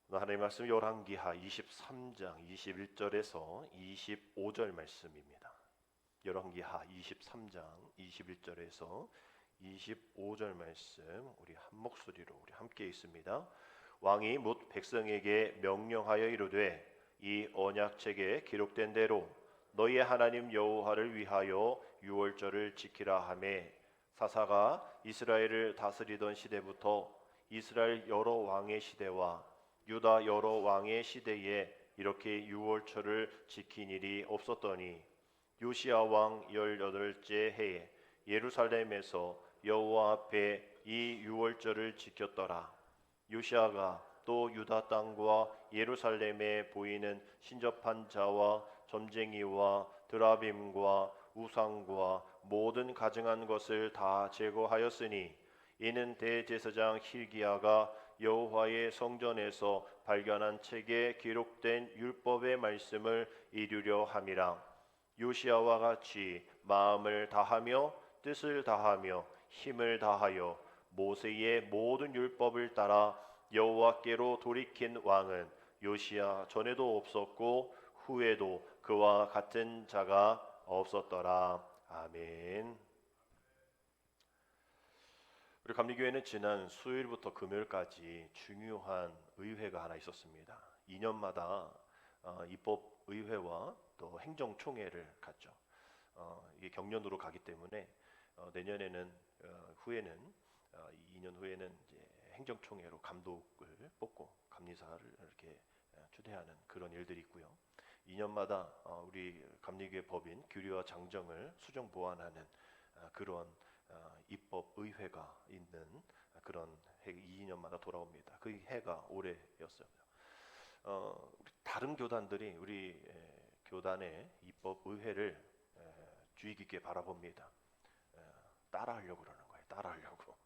하나님의 말씀 열왕기하 23장 21절에서 25절 말씀입니다. 열왕기하 23장 21절에서 25절 말씀 우리 한 목소리로 우리 함께 읽습니다. 왕이 뭇 백성에게 명령하여 이르되 이 언약책에 기록된 대로 너희의 하나님 여호와를 위하여 유월절을 지키라 하매 사사가 이스라엘을 다스리던 시대부터 이스라엘 여러 왕의 시대와 유다 여러 왕의 시대에 이렇게 유월절을 지킨 일이 없었더니 요시야 왕 18째 해에 예루살렘에서 여호와 앞에 이 유월절을 지켰더라. 요시야가 또 유다 땅과 예루살렘에 보이는 신접한 자와 점쟁이와 드라빔과 우상과 모든 가증한 것을 다 제거하였으니 이는 대제사장 hil기야가 여호와의 성전에서 발견한 책에 기록된 율법의 말씀을 이루려 함이라. 요시야와 같이 마음을 다하며 뜻을 다하며 힘을 다하여 모세의 모든 율법을 따라 여호와께로 돌이킨 왕은 요시야 전에도 없었고 후에도 그와 같은 자가 없었더라. 아멘. 우리 감리교회는 지난 수요일부터 금요일까지 중요한 의회가 하나 있었습니다. 2년마다 입법의회와 또 행정총회를 갖죠. 이게 경년으로 가기 때문에 내년에는 후에는 2년 후에는 이제 행정총회로 감독을 뽑고 감리사를 이렇게 추대하는 그런 일들이 있고요. 2년마다 우리 감리교회 법인 규례와 장정을 수정 보완하는 그런 입법의회가 있는 그런 해 2년마다 돌아옵니다. 그 해가 올해였어요. 우리 다른 교단들이 우리 교단의 입법의회를 주의 깊게 바라봅니다. 따라하려고 그러는 거예요. 따라하려고.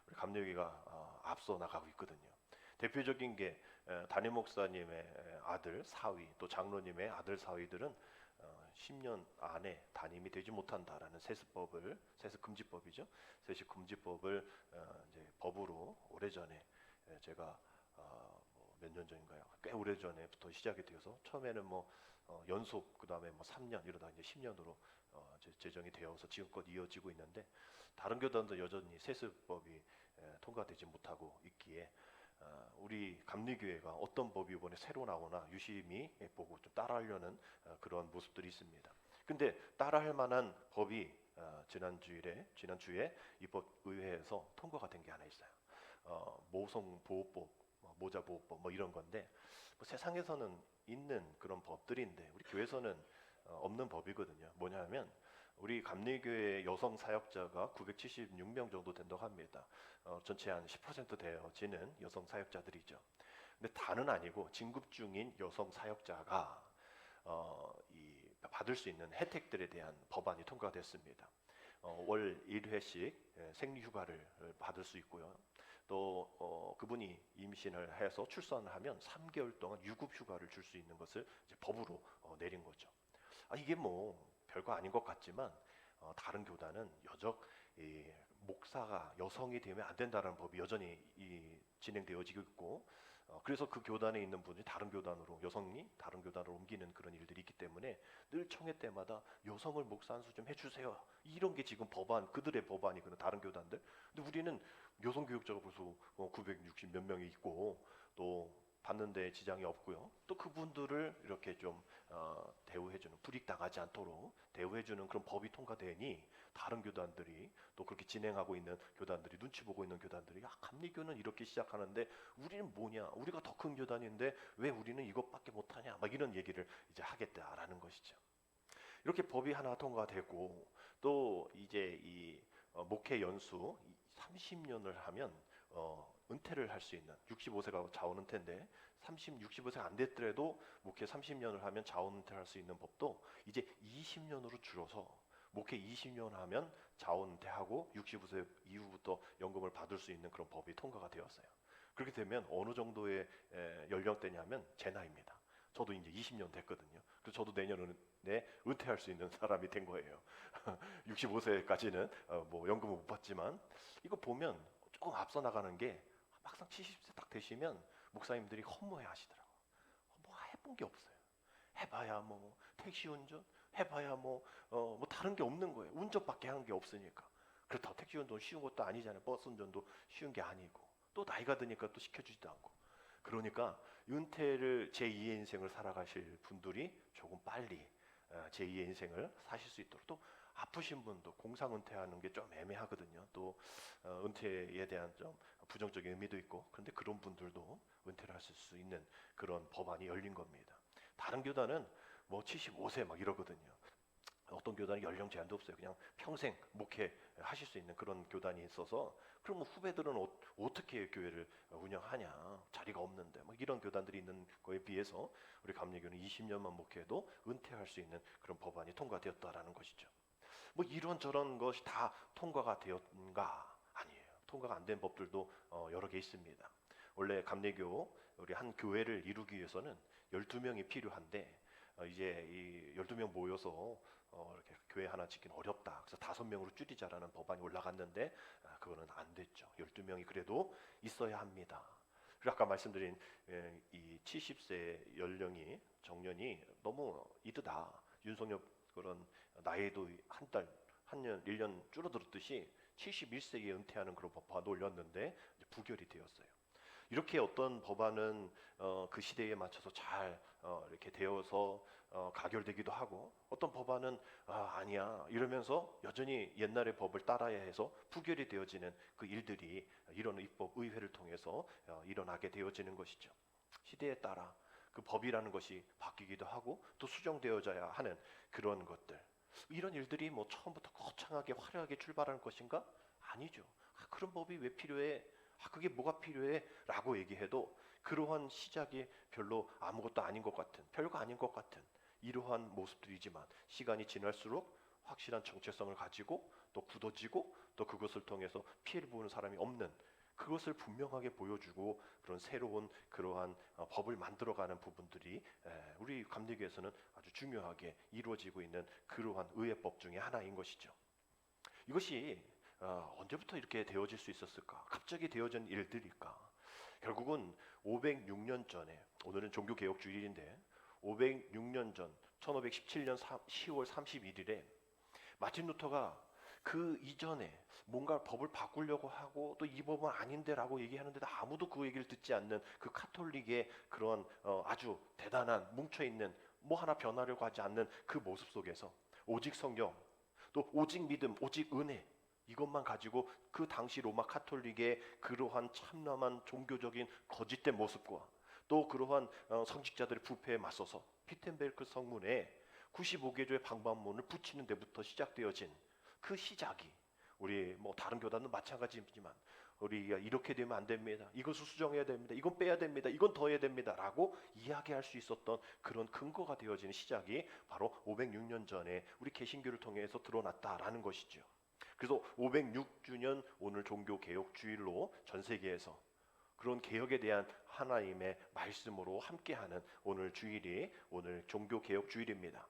우리 감리교회가 앞서 나가고 있거든요. 대표적인 게 담임 목사님의 아들 사위 또 장로님의 아들 사위들은 10년 안에 담임이 되지 못한다라는 세습 금지법이죠. 세습 금지법을 이제 법으로 오래전에 제가 몇 년 전인가요? 꽤 오래 전에부터 시작이 되어서 처음에는 연속 그다음에 3년 이러다 이제 10년으로 제정이 되어서 지금껏 이어지고 있는데 다른 교단도 여전히 세습법이 통과되지 못하고 있기에 우리 감리교회가 어떤 법이 이번에 새로 나오나 유심히 보고 좀 따라하려는 그런 모습들이 있습니다. 근데 따라할 만한 법이 지난주에 입법의회에서 통과가 된 게 하나 있어요. 모성보호법, 모자보호법 이런 건데 세상에서는 있는 그런 법들인데 우리 교회에서는 없는 법이거든요. 뭐냐면 우리 감리교회 여성 사역자가 976명 정도 된다고 합니다. 전체 한 10% 되어지는 여성 사역자들이죠. 근데 다는 아니고 진급 중인 여성 사역자가 받을 수 있는 혜택들에 대한 법안이 통과됐습니다. 월 1회씩 생리휴가를 받을 수 있고요. 또 그분이 임신을 해서 출산을 하면 3개월 동안 유급휴가를 줄 수 있는 것을 이제 법으로 내린 거죠. 이게 별거 아닌 것 같지만 다른 교단은 목사가 여성이 되면 안 된다는 법이 여전히 진행되어지고 있고 그래서 그 교단에 있는 분이 다른 교단으로 여성이 다른 교단으로 옮기는 그런 일들이 있기 때문에 늘 총회 때마다 여성을 목사 안수 좀 해주세요. 이런 게 지금 그들의 법안이거든 다른 교단들. 근데 우리는 여성 교육자가 벌써 960 몇 명이 있고 또 받는데 지장이 없고요. 또 그분들을 이렇게 좀 대우해주는 불이익당하지 않도록 대우해주는 그런 법이 통과되니 다른 교단들이 또 그렇게 진행하고 있는 교단들이 눈치 보고 있는 교단들이 감리교는 이렇게 시작하는데 우리는 뭐냐? 우리가 더 큰 교단인데 왜 우리는 이것밖에 못하냐? 이런 얘기를 이제 하겠다라는 것이죠. 이렇게 법이 하나 통과되고 또 이제 이 목회 연수 30년을 하면 은퇴를 할 수 있는 65세가 자원 은퇴인데 65세가 안 됐더라도 목회 30년을 하면 자원 은퇴를 할 수 있는 법도 이제 20년으로 줄어서 목회 20년 하면 자원 은퇴하고 65세 이후부터 연금을 받을 수 있는 그런 법이 통과가 되었어요. 그렇게 되면 어느 정도의 연령대냐면 제 나이입니다. 저도 이제 20년 됐거든요. 그래서 저도 내년에 은퇴할 수 있는 사람이 된 거예요. 65세까지는 연금을 못 받지만 이거 보면 조금 앞서 나가는 게 막상 70세 딱 되시면 목사님들이 허무해 하시더라고. 뭐 해본 게 없어요. 해봐야 뭐 택시 운전, 해봐야 뭐 다른 게 없는 거예요. 운전밖에 한 게 없으니까. 그렇다고 택시 운전 쉬운 것도 아니잖아요. 버스 운전도 쉬운 게 아니고, 또 나이가 드니까 또 시켜주지도 않고. 그러니까 은퇴를 제2의 인생을 살아가실 분들이 조금 빨리 제2의 인생을 사실 수 있도록, 또 아프신 분도 공상 은퇴하는 게 좀 애매하거든요. 또 은퇴에 대한 좀 부정적인 의미도 있고, 그런데 그런 분들도 은퇴를 하실 수 있는 그런 법안이 열린 겁니다. 다른 교단은 뭐 75세 막 이러거든요. 어떤 교단은 연령 제한도 없어요. 그냥 평생 목회하실 수 있는 그런 교단이 있어서, 그럼 후배들은 어떻게 교회를 운영하냐, 자리가 없는데, 막 이런 교단들이 있는 거에 비해서 우리 감리교는 20년만 목회해도 은퇴할 수 있는 그런 법안이 통과되었다라는 것이죠. 뭐 이런저런 것이 다 통과가 되었는가? 아니에요. 통과가 안 된 법들도 여러 개 있습니다. 원래 감리교 우리 한 교회를 이루기 위해서는 12명이 필요한데, 이제 이 12명 모여서 이렇게 교회 하나 짓기는 어렵다. 그래서 5명으로 줄이자라는 법안이 올라갔는데, 그거는 안 됐죠. 12명이 그래도 있어야 합니다. 그리고 아까 말씀드린 이 70세 연령이 정년이 너무 이르다. 윤석열 그런 나이도 한 년, 1년 줄어들었듯이 71세에 은퇴하는 그런 법안도 올렸는데 부결이 되었어요. 이렇게 어떤 법안은 그 시대에 맞춰서 잘 이렇게 되어서 가결되기도 하고, 어떤 법안은 아니야 이러면서 여전히 옛날의 법을 따라야 해서 부결이 되어지는 그 일들이 이런 입법 의회를 통해서 일어나게 되어지는 것이죠. 시대에 따라 그 법이라는 것이 바뀌기도 하고 또 수정되어져야 하는 그런 것들, 이런 일들이 뭐 처음부터 거창하게 화려하게 출발하는 것인가? 아니죠. 그런 법이 왜 필요해? 그게 뭐가 필요해? 라고 얘기해도 그러한 시작이 별로 아무것도 아닌 것 같은, 별거 아닌 것 같은 이러한 모습들이지만, 시간이 지날수록 확실한 정체성을 가지고 또 굳어지고, 또 그것을 통해서 피해를 보는 사람이 없는, 그것을 분명하게 보여주고 그런 새로운 그러한 법을 만들어가는 부분들이 우리 감리교에서는 아주 중요하게 이루어지고 있는 그러한 의회법 중에 하나인 것이죠. 이것이 언제부터 이렇게 되어질 수 있었을까? 갑자기 되어진 일들일까? 결국은 506년 전에, 오늘은 종교개혁주일인데 506년 전 1517년 10월 31일에 마틴 루터가 그 이전에 뭔가 법을 바꾸려고 하고, 또 이 법은 아닌데라고 얘기하는데도 아무도 그 얘기를 듣지 않는 그 카톨릭의 그런 아주 대단한 뭉쳐있는, 뭐 하나 변하려고 하지 않는 그 모습 속에서 오직 성경, 또 오직 믿음, 오직 은혜, 이것만 가지고 그 당시 로마 카톨릭의 그러한 참남한 종교적인 거짓된 모습과 또 그러한 성직자들의 부패에 맞서서 피텐베르크 성문에 95개조의 방반문을 붙이는 데부터 시작되어진 그 시작이, 우리 뭐 다른 교단도 마찬가지지만 우리가 이렇게 되면 안 됩니다, 이것을 수정해야 됩니다, 이건 빼야 됩니다, 이건 더해야 됩니다 라고 이야기할 수 있었던 그런 근거가 되어지는 시작이 바로 506년 전에 우리 개신교를 통해서 드러났다라는 것이죠. 그래서 506주년 오늘 종교개혁주일로 전 세계에서 그런 개혁에 대한 하나님의 말씀으로 함께하는 오늘 주일이 오늘 종교개혁주일입니다.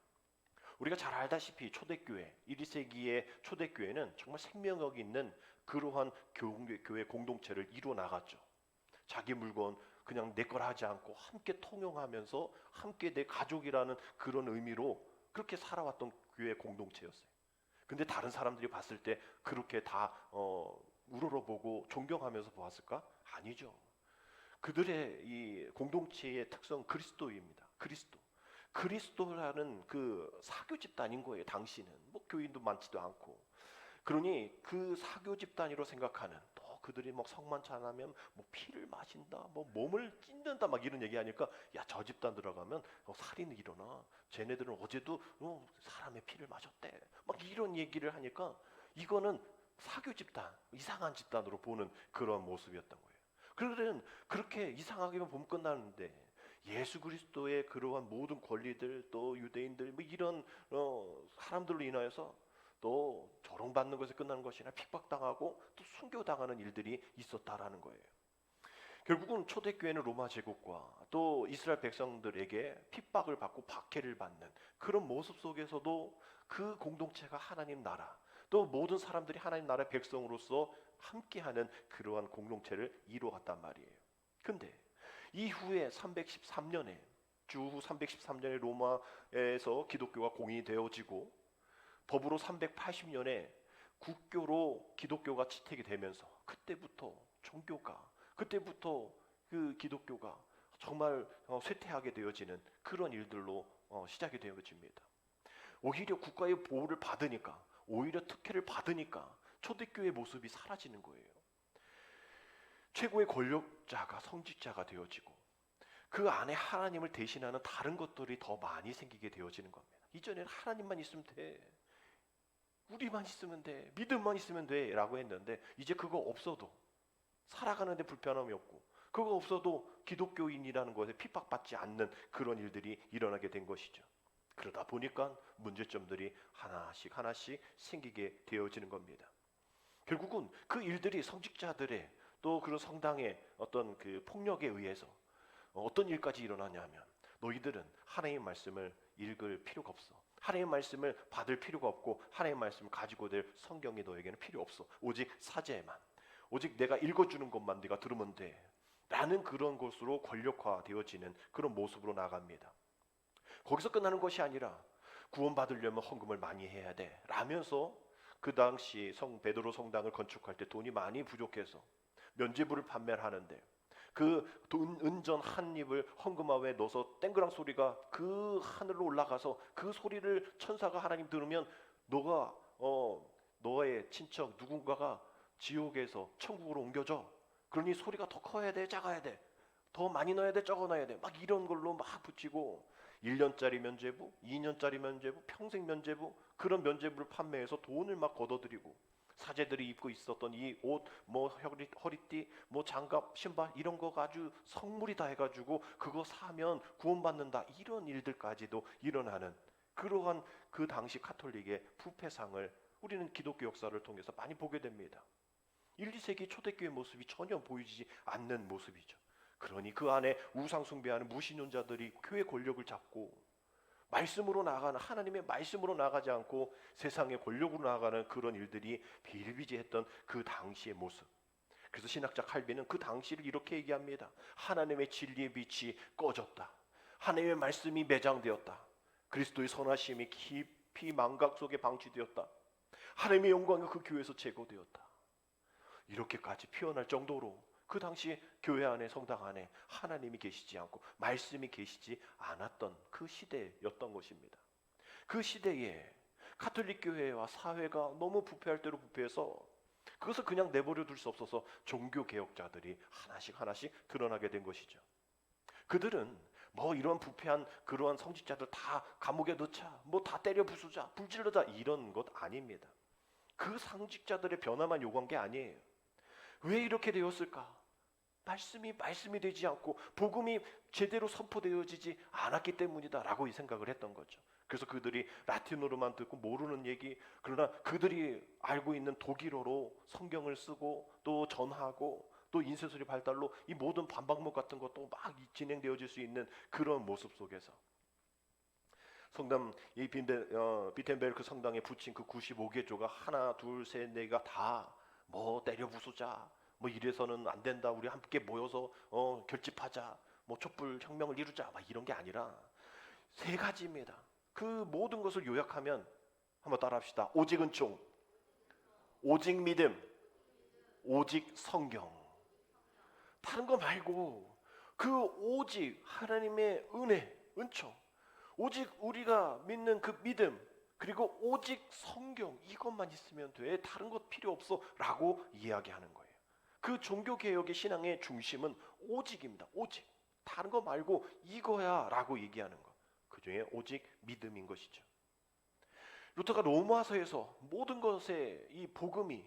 우리가 잘 알다시피 초대교회, 1세기의 초대교회는 정말 생명력 있는 그러한 교회 공동체를 이루어 나갔죠. 자기 물건 그냥 내 거라 하지 않고 함께 통용하면서 함께 내 가족이라는 그런 의미로 그렇게 살아왔던 교회 공동체였어요. 근데 다른 사람들이 봤을 때 그렇게 다 우러러보고 존경하면서 보았을까? 아니죠. 그들의 이 공동체의 특성 그리스도입니다. 그리스도라는 그 사교 집단인 거예요. 당시는 뭐 교인도 많지도 않고, 그러니 그 사교 집단으로 생각하는, 또 그들이 막 성만 찬하면 뭐 피를 마신다, 뭐 몸을 찢는다, 막 이런 얘기하니까 야, 저 집단 들어가면 살인이 일어나, 쟤네들은 어제도 사람의 피를 마셨대, 막 이런 얘기를 하니까 이거는 사교 집단, 이상한 집단으로 보는 그런 모습이었던 거예요. 그들은 그렇게 이상하게만 보면 끝나는데, 예수 그리스도의 그러한 모든 권리들, 또 유대인들 뭐 이런 사람들로 인하여서 또 조롱받는 것에 끝나는 것이 아니라 핍박당하고 또 순교당하는 일들이 있었다라는 거예요. 결국은 초대교회는 로마 제국과 또 이스라엘 백성들에게 핍박을 받고 박해를 받는 그런 모습 속에서도 그 공동체가 하나님 나라, 또 모든 사람들이 하나님 나라의 백성으로서 함께하는 그러한 공동체를 이루어갔단 말이에요. 근데 이후에 313년에 주후 313년에 로마에서 기독교가 공인되어지고 더불어 380년에 국교로 기독교가 채택이 되면서 그때부터 그 기독교가 정말 쇠퇴하게 되어지는 그런 일들로 시작이 되어집니다. 오히려 국가의 보호를 받으니까, 오히려 특혜를 받으니까 초대교회 모습이 사라지는 거예요. 최고의 권력자가 성직자가 되어지고 그 안에 하나님을 대신하는 다른 것들이 더 많이 생기게 되어지는 겁니다. 이전에는 하나님만 있으면 돼, 우리만 있으면 돼, 믿음만 있으면 돼 라고 했는데 이제 그거 없어도 살아가는데 불편함이 없고, 그거 없어도 기독교인이라는 것에 핍박받지 않는 그런 일들이 일어나게 된 것이죠. 그러다 보니까 문제점들이 하나씩 생기게 되어지는 겁니다. 결국은 그 일들이 성직자들의 또 그런 성당의 어떤 그 폭력에 의해서 어떤 일까지 일어나냐면, 너희들은 하나님의 말씀을 읽을 필요가 없어, 하나님의 말씀을 받을 필요가 없고, 하나님의 말씀을 가지고 될 성경이 너에게는 필요 없어, 오직 사제만, 오직 내가 읽어주는 것만 네가 들으면 돼 라는 그런 것으로 권력화되어지는 그런 모습으로 나갑니다. 거기서 끝나는 것이 아니라 구원받으려면 헌금을 많이 해야 돼 라면서 그 당시 베드로 성당을 건축할 때 돈이 많이 부족해서 면죄부를 판매를 하는데, 그 은전 한 입을 헌금함에 넣어서 땡그랑 소리가 그 하늘로 올라가서 그 소리를 천사가 하나님 들으면 너의 친척 누군가가 지옥에서 천국으로 옮겨져, 그러니 소리가 더 커야 돼, 작아야 돼, 더 많이 넣어야 돼, 적어 넣어야 돼, 막 이런 걸로 막 붙이고 1년짜리 면죄부, 2년짜리 면죄부, 평생 면죄부, 그런 면죄부를 판매해서 돈을 막 걷어들이고, 사제들이 입고 있었던 이 옷, 뭐 허리띠, 뭐 장갑, 신발 이런 거 아주 성물이다 해가지고 그거 사면 구원받는다, 이런 일들까지도 일어나는 그러한 그 당시 카톨릭의 부패상을 우리는 기독교 역사를 통해서 많이 보게 됩니다. 1, 2세기 초대교회 모습이 전혀 보이지 않는 모습이죠. 그러니 그 안에 우상 숭배하는 무신론자들이 교회 권력을 잡고 말씀으로 나아가는, 하나님의 말씀으로 나가지 않고 세상의 권력으로 나아가는 그런 일들이 비일비재했던 그 당시의 모습. 그래서 신학자 칼빈은 그 당시를 이렇게 얘기합니다. 하나님의 진리의 빛이 꺼졌다, 하나님의 말씀이 매장되었다, 그리스도의 선하심이 깊이 망각 속에 방치되었다, 하나님의 영광이 그 교회에서 제거되었다, 이렇게까지 표현할 정도로 그 당시 교회 안에, 성당 안에 하나님이 계시지 않고 말씀이 계시지 않았던 그 시대였던 것입니다. 그 시대에 가톨릭 교회와 사회가 너무 부패할 대로 부패해서 그것을 그냥 내버려 둘 수 없어서 종교 개혁자들이 하나씩 드러나게 된 것이죠. 그들은 뭐 이런 부패한 그러한 성직자들 다 감옥에 넣자, 뭐 다 때려 부수자, 불질러자, 이런 것 아닙니다. 그 성직자들의 변화만 요구한 게 아니에요. 왜 이렇게 되었을까? 말씀이 되지 않고 복음이 제대로 선포되어지지 않았기 때문이다 라고 생각을 했던 거죠. 그래서 그들이 라틴어로만 듣고 모르는 얘기, 그러나 그들이 알고 있는 독일어로 성경을 쓰고 또 전하고 또 인쇄소리 발달로 이 모든 반박문 같은 것도 막 진행되어질 수 있는 그런 모습 속에서 성당 이 비텐베르크 성당에 붙인 그 95개조가 하나 둘 셋 넷가 다 뭐 때려 부수자, 뭐 이래서는 안 된다, 우리 함께 모여서 결집하자, 뭐 촛불 혁명을 이루자, 막 이런 게 아니라 세 가지입니다. 그 모든 것을 요약하면 한번 따라합시다. 오직 은총, 오직 믿음, 오직 성경. 다른 거 말고 그 오직 하나님의 은혜, 은총, 오직 우리가 믿는 그 믿음, 그리고 오직 성경, 이것만 있으면 돼, 다른 것 필요 없어 라고 이야기하는 거예요. 그 종교개혁의 신앙의 중심은 오직입니다. 오직, 다른 거 말고 이거야 라고 얘기하는 것, 그 중에 오직 믿음인 것이죠. 루터가 로마서에서 모든 것의 이 복음이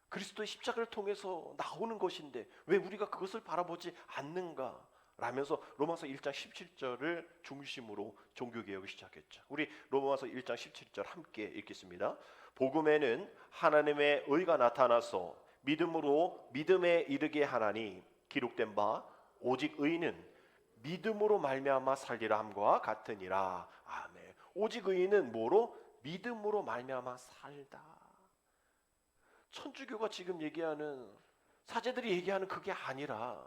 그리스도의 십자가를 통해서 나오는 것인데 왜 우리가 그것을 바라보지 않는가 라면서 로마서 1장 17절을 중심으로 종교개혁을 시작했죠. 우리 로마서 1장 17절 함께 읽겠습니다. 복음에는 하나님의 의가 나타나서 믿음으로 믿음에 이르게 하나니 기록된 바 오직 의인은 믿음으로 말미암아 살리라 함과 같으니라. 아멘. 오직 의인은 뭐로? 믿음으로 말미암아 살다. 천주교가 지금 얘기하는, 사제들이 얘기하는 그게 아니라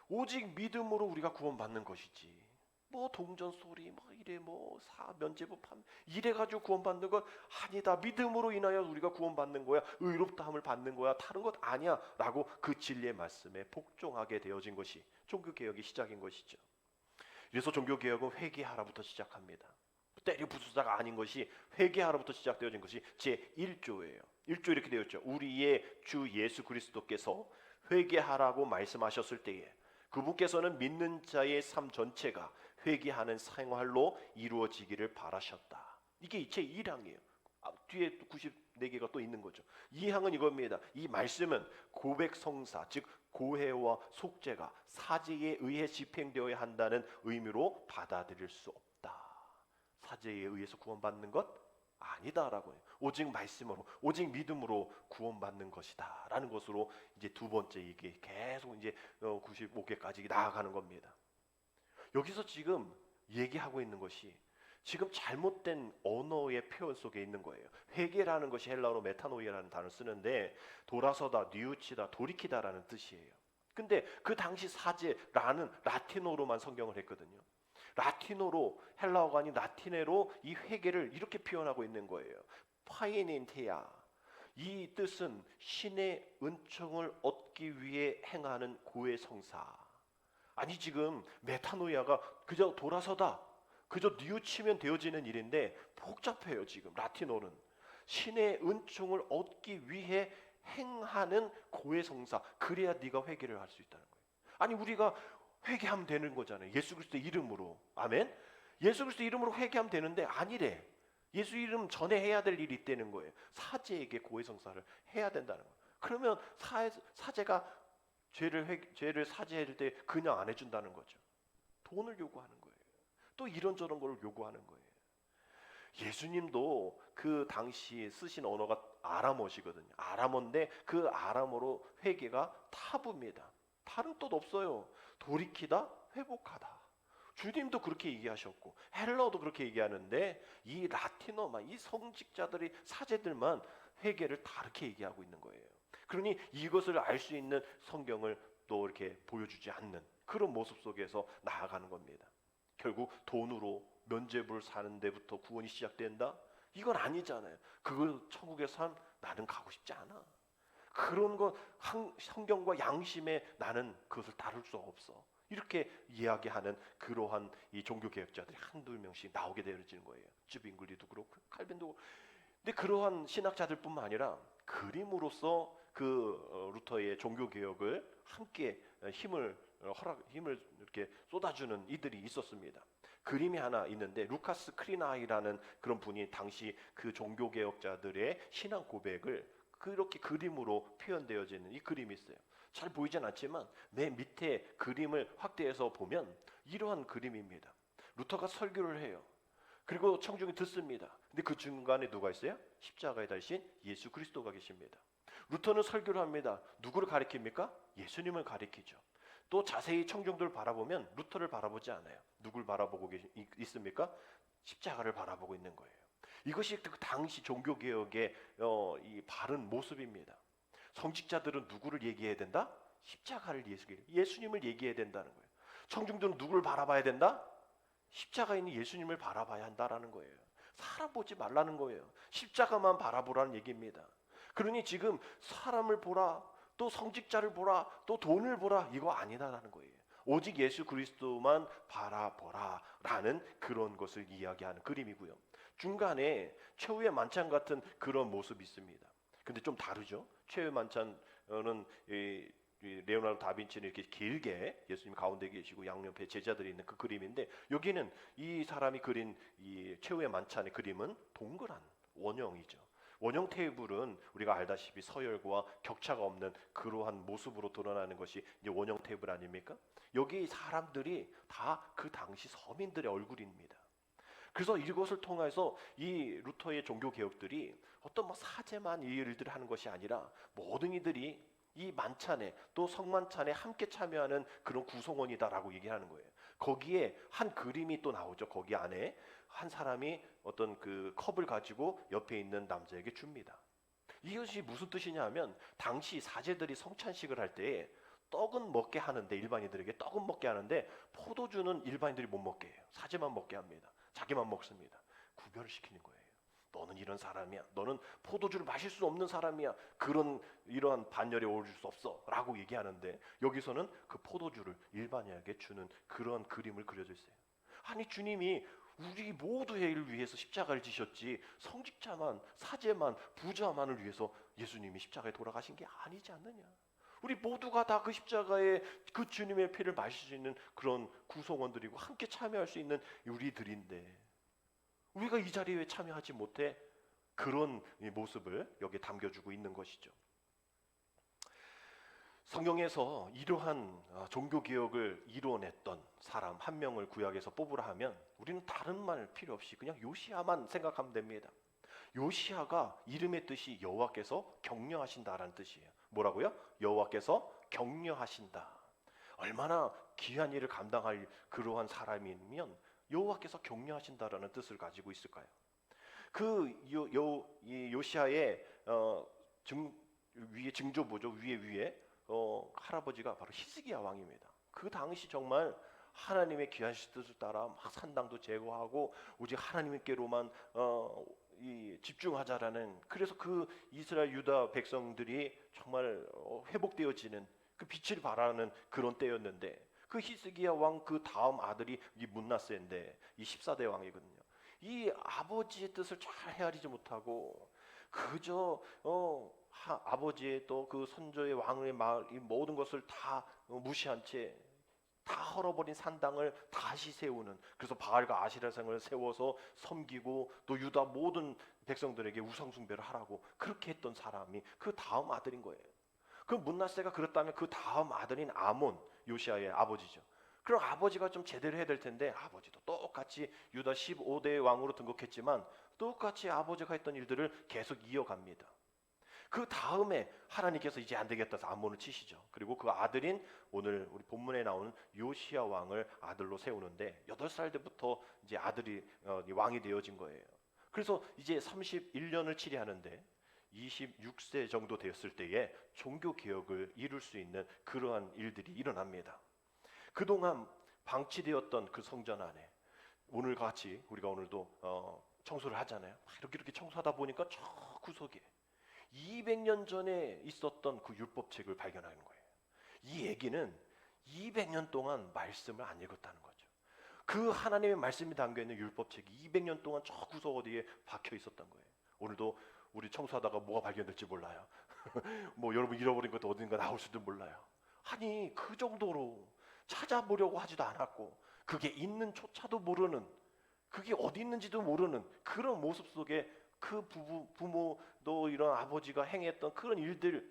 오직 믿음으로 우리가 구원받는 것이지. 뭐 동전 소리 뭐 이래 뭐 면죄부 판 이래 가지고 구원받는 건 아니다. 믿음으로 인하여 우리가 구원받는 거야. 의롭다함을 받는 거야. 다른 것 아니야라고 그 진리의 말씀에 복종하게 되어진 것이 종교 개혁의 시작인 것이죠. 그래서 종교 개혁은 회개하라부터 시작합니다. 때려 부수자가 아닌 것이 회개하라부터 시작되어진 것이 제 1조예요. 1조 이렇게 되어 있죠. 우리의 주 예수 그리스도께서 회개하라고 말씀하셨을 때에 그분께서는 믿는 자의 삶 전체가 회개하는 생활로 이루어지기를 바라셨다. 이게 제 1항이에요. 뒤에 94개가 또 있는 거죠. 2항은 이겁니다. 이 말씀은 고백 성사, 즉 고해와 속죄가 사제에 의해 집행되어야 한다는 의미로 받아들일 수 없다. 사제에 의해서 구원받는 것 아니다라고 해요. 오직 말씀으로, 오직 믿음으로 구원받는 것이다라는 것으로 이제 두 번째 이게 계속 이제 95개까지 나아가는 겁니다. 여기서 지금 얘기하고 있는 것이 지금 잘못된 언어의 표현 속에 있는 거예요. 회개라는 것이 헬라어로 메타노이아라는 단어를 쓰는데 돌아서다, 뉘우치다, 돌이키다라는 뜻이에요. 근데 그 당시 사제라는 라틴어로만 성경을 했거든요. 라틴어로 헬라어가 아닌 라틴어로 이 회개를 이렇게 표현하고 있는 거예요. 파이넨테아. 이 뜻은 신의 은총을 얻기 위해 행하는 고해 성사. 아니 지금 메타노이아가 그저 돌아서다, 그저 뉘우치면 되어지는 일인데 복잡해요. 지금 라틴어는 신의 은총을 얻기 위해 행하는 고해 성사. 그래야 네가 회개를 할 수 있다는 거예요. 아니 우리가 회개하면 되는 거잖아요. 예수 그리스도 이름으로. 아멘. 예수 그리스도 이름으로 회개하면 되는데 아니래. 예수 이름 전에 해야 될 일이 있다는 거예요. 사제에게 고해 성사를 해야 된다는 거예요. 그러면 사제가 죄를 사죄할 때 그냥 안 해준다는 거죠. 돈을 요구하는 거예요. 또 이런저런 걸 요구하는 거예요. 예수님도 그 당시 쓰신 언어가 아람어시거든요. 아람어인데 그 아람어로 회개가 타부입니다. 다른 뜻 없어요. 돌이키다, 회복하다. 주님도 그렇게 얘기하셨고 헬라어도 그렇게 얘기하는데 이 라틴어만, 이 성직자들이 사제들만 회개를 다르게 얘기하고 있는 거예요. 그러니 이것을 알 수 있는 성경을 또 이렇게 보여주지 않는 그런 모습 속에서 나아가는 겁니다. 결국 돈으로 면죄부를 사는 데부터 구원이 시작된다? 이건 아니잖아요. 그걸 천국의 삶 나는 가고 싶지 않아. 그런 거 성경과 양심에 나는 그것을 다룰 수 없어. 이렇게 이야기하는 그러한 이 종교 개혁자들이 한두 명씩 나오게 되어지는 거예요. 쯔빙글리도 그렇고 칼빈도 그렇고. 근데 그러한 신학자들뿐만 아니라 그림으로써 그 루터의 종교 개혁을 함께 힘을 이렇게 쏟아주는 이들이 있었습니다. 그림이 하나 있는데 루카스 크리나이라는 그런 분이 당시 그 종교 개혁자들의 신앙 고백을 그렇게 그림으로 표현되어지는 이 그림이 있어요. 잘 보이진 않지만 맨 밑에 그림을 확대해서 보면 이러한 그림입니다. 루터가 설교를 해요. 그리고 청중이 듣습니다. 근데 그 중간에 누가 있어요? 십자가에 달리신 예수 그리스도가 계십니다. 루터는 설교를 합니다. 누구를 가리킵니까? 예수님을 가리키죠. 또 자세히 청중들을 바라보면 루터를 바라보지 않아요. 누굴 바라보고 있습니까? 십자가를 바라보고 있는 거예요. 이것이 그 당시 종교개혁의 이 바른 모습입니다. 성직자들은 누구를 얘기해야 된다? 십자가를 예수님을 얘기해야 된다는 거예요. 청중들은 누구를 바라봐야 된다? 십자가에 있는 예수님을 바라봐야 한다라는 거예요. 사람 보지 말라는 거예요. 십자가만 바라보라는 얘기입니다. 그러니 지금 사람을 보라, 또 성직자를 보라, 또 돈을 보라 이거 아니다라는 거예요. 오직 예수 그리스도만 바라보라라는 그런 것을 이야기하는 그림이고요. 중간에 최후의 만찬 같은 그런 모습이 있습니다. 근데 좀 다르죠. 최후의 만찬은 레오나르도 다빈치는 이렇게 길게 예수님 가운데 계시고 양옆에 제자들이 있는 그 그림인데 여기는 이 사람이 그린 이 최후의 만찬의 그림은 동그란 원형이죠. 원형 테이블은 우리가 알다시피 서열과 격차가 없는 그러한 모습으로 드러나는 것이 이제 원형 테이블 아닙니까? 여기 사람들이 다 그 당시 서민들의 얼굴입니다. 그래서 이것을 통해서 이 루터의 종교 개혁들이 어떤 사제만 이 일들을 하는 것이 아니라 모든 이들이 이 만찬에 또 성만찬에 함께 참여하는 그런 구성원이다라고 얘기하는 거예요. 거기에 한 그림이 또 나오죠. 거기 안에 한 사람이 어떤 그 컵을 가지고 옆에 있는 남자에게 줍니다. 이것이 무슨 뜻이냐 하면 당시 사제들이 성찬식을 할 때 떡은 먹게 하는데, 일반인들에게 떡은 먹게 하는데 포도주는 일반인들이 못 먹게 해요. 사제만 먹게 합니다. 자기만 먹습니다. 구별을 시키는 거예요. 너는 이런 사람이야. 너는 포도주를 마실 수 없는 사람이야. 이러한 반열에 오를 수 없어 라고 얘기하는데, 여기서는 그 포도주를 일반인에게 주는 그런 그림을 그려져 있어요. 아니, 주님이 우리 모두의 일을 위해서 십자가를 지셨지, 성직자만, 사제만, 부자만을 위해서 예수님이 십자가에 돌아가신 게 아니지 않느냐. 우리 모두가 다 그 십자가에 그 주님의 피를 마실 수 있는 그런 구성원들이고 함께 참여할 수 있는 우리들인데, 우리가 이 자리에 참여하지 못해 그런 모습을 여기에 담겨주고 있는 것이죠. 성경에서 이러한 종교개혁을 이루어냈던 사람 한 명을 구약에서 뽑으라 하면 우리는 다른 말 필요 없이 그냥 요시야만 생각하면 됩니다. 요시야가 이름의 뜻이 여호와께서 격려하신다라는 뜻이에요. 뭐라고요? 여호와께서 격려하신다. 얼마나 귀한 일을 감당할 그러한 사람이면 여호와께서 격려하신다라는 뜻을 가지고 있을까요? 이 요시야의 위에 증조부죠. 위에 할아버지가 바로 히스기야 왕입니다. 그 당시 정말 하나님의 귀한 뜻을 따라 막 산당도 제거하고 오직 하나님께로만 집중하자라는, 그래서 그 이스라엘 유다 백성들이 정말 회복되어지는 그 빛을 발하는 그런 때였는데, 그 히스기야 왕 그 다음 아들이 이 문하세인데 이 14대 왕이거든요. 이 아버지의 뜻을 잘 헤아리지 못하고 그저 아버지의 또 그 선조의 왕의 이 모든 것을 다 무시한 채 다 헐어버린 산당을 다시 세우는, 그래서 바알과 아시라상을 세워서 섬기고 또 유다 모든 백성들에게 우상 숭배를 하라고 그렇게 했던 사람이 그 다음 아들인 거예요. 그 문하세가 그렇다면 그 다음 아들인 아몬, 요시야의 아버지죠. 그럼 아버지가 좀 제대로 해야 될 텐데, 아버지도 똑같이 유다 15대 왕으로 등극했지만 똑같이 아버지가 했던 일들을 계속 이어갑니다. 그 다음에 하나님께서 이제 안 되겠다 해서 아몬을 치시죠. 그리고 그 아들인 오늘 우리 본문에 나오는 요시야 왕을 아들로 세우는데 8살 때부터 이제 아들이 왕이 되어진 거예요. 그래서 이제 31년을 치리하는데 26세 정도 되었을 때에 종교 개혁을 이룰 수 있는 그러한 일들이 일어납니다. 그동안 방치되었던 그 성전 안에 오늘 같이 우리가 오늘도 청소를 하잖아요. 이렇게 청소하다 보니까 저 구석에 200년 전에 있었던 그 율법책을 발견하는 거예요. 이 얘기는 200년 동안 말씀을 안 읽었다는 거죠. 그 하나님의 말씀이 담겨있는 율법책이 200년 동안 저 구석 어디에 박혀 있었던 거예요. 오늘도 우리 청소하다가 뭐가 발견될지 몰라요. 뭐 여러분 잃어버린 것도 어딘가 나올 수도 몰라요. 아니, 그 정도로 찾아보려고 하지도 않았고 그게 있는 조차도 모르는, 그게 어디 있는지도 모르는 그런 모습 속에 그 부모도 이런 아버지가 행했던 그런 일들,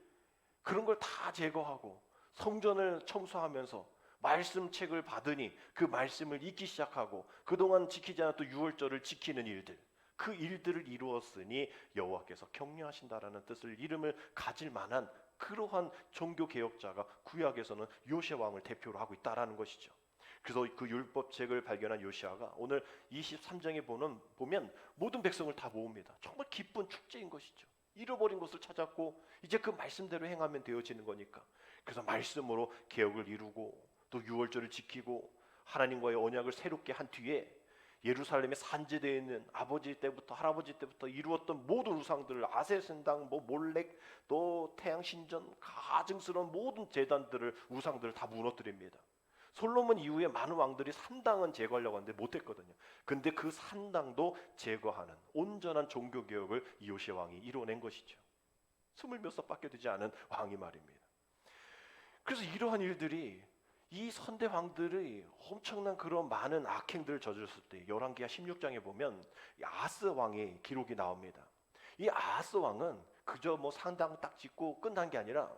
그런 걸 다 제거하고 성전을 청소하면서 말씀책을 받으니 그 말씀을 읽기 시작하고 그동안 지키지 않았던 유월절을 지키는 일들, 그 일들을 이루었으니 여호와께서 격려하신다라는 뜻을 이름을 가질 만한 그러한 종교 개혁자가 구약에서는 요시야 왕을 대표로 하고 있다라는 것이죠. 그래서 그 율법책을 발견한 요시야가 오늘 23장에 보면 모든 백성을 다 모읍니다. 정말 기쁜 축제인 것이죠. 잃어버린 것을 찾았고 이제 그 말씀대로 행하면 되어지는 거니까. 그래서 말씀으로 개혁을 이루고 또 유월절을 지키고 하나님과의 언약을 새롭게 한 뒤에 예루살렘에 산재되어 있는 아버지 때부터 할아버지 때부터 이루었던 모든 우상들을, 아세신당, 몰렉, 또 태양신전, 가증스러운 모든 제단들을, 우상들을 다 무너뜨립니다. 솔로몬 이후에 많은 왕들이 산당은 제거하려고 하는데 못했거든요. 근데 그 산당도 제거하는 온전한 종교개혁을 요시야 왕이 이루어낸 것이죠. 20몇 살밖에 되지 않은 왕이 말입니다. 그래서 이러한 일들이 이 선대 왕들이 엄청난 그런 많은 악행들을 저질렀을 때 열왕기하 16장에 보면 아하스 왕의 기록이 나옵니다. 이 아하스 왕은 그저 상당 딱 짓고 끝난 게 아니라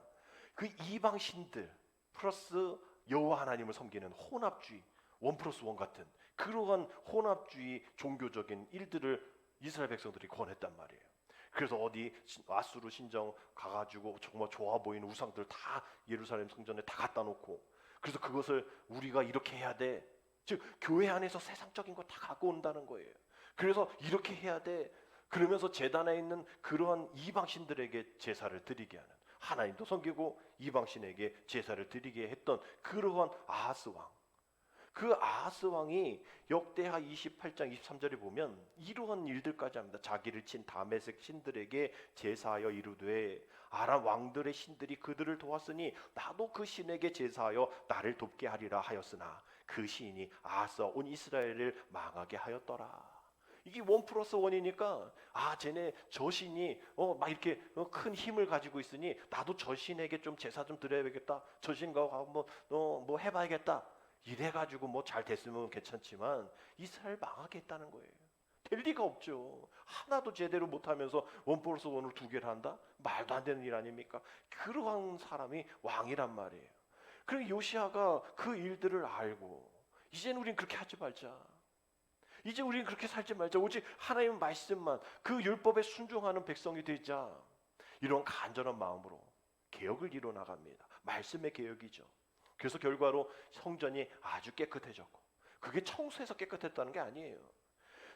그 이방 신들 플러스 여호와 하나님을 섬기는 혼합주의, 1+1 같은 그러한 혼합주의 종교적인 일들을 이스라엘 백성들이 권했단 말이에요. 그래서 어디 아수르 신정 가가지고 정말 좋아 보이는 우상들 다 예루살렘 성전에 다 갖다 놓고, 그래서 그것을 우리가 이렇게 해야 돼, 즉 교회 안에서 세상적인 거 다 갖고 온다는 거예요. 그래서 이렇게 해야 돼, 그러면서 제단에 있는 그러한 이방신들에게 제사를 드리게 하는, 하나님도 섬기고 이방신에게 제사를 드리게 했던 그러한 아하스 왕. 그 아하스 왕이 역대하 28장 23절에 보면 이러한 일들까지 합니다. 자기를 친 다메섹 신들에게 제사하여 이르되 아람 왕들의 신들이 그들을 도왔으니 나도 그 신에게 제사하여 나를 돕게 하리라 하였으나 그 신이 아하스와 온 이스라엘을 망하게 하였더라. 이게 1+1이니까 쟤네 저 신이 막 이렇게 큰 힘을 가지고 있으니 나도 저 신에게 좀 제사 좀 드려야겠다. 저 신과 한번 뭐 해봐야겠다. 이래가지고 뭐 잘 됐으면 괜찮지만 이스라엘 망하게 했다는 거예요. 될 리가 없죠. 하나도 제대로 못하면서 1+1을 2개를 한다? 말도 안 되는 일 아닙니까? 그러한 사람이 왕이란 말이에요. 그리고 요시아가 그 일들을 알고 이제는 우린 그렇게 하지 말자. 이제 우리는 그렇게 살지 말자. 오직 하나님의 말씀만, 그 율법에 순종하는 백성이 되자. 이런 간절한 마음으로 개혁을 이뤄나갑니다. 말씀의 개혁이죠. 그래서 결과로 성전이 아주 깨끗해졌고, 그게 청소해서 깨끗했다는 게 아니에요.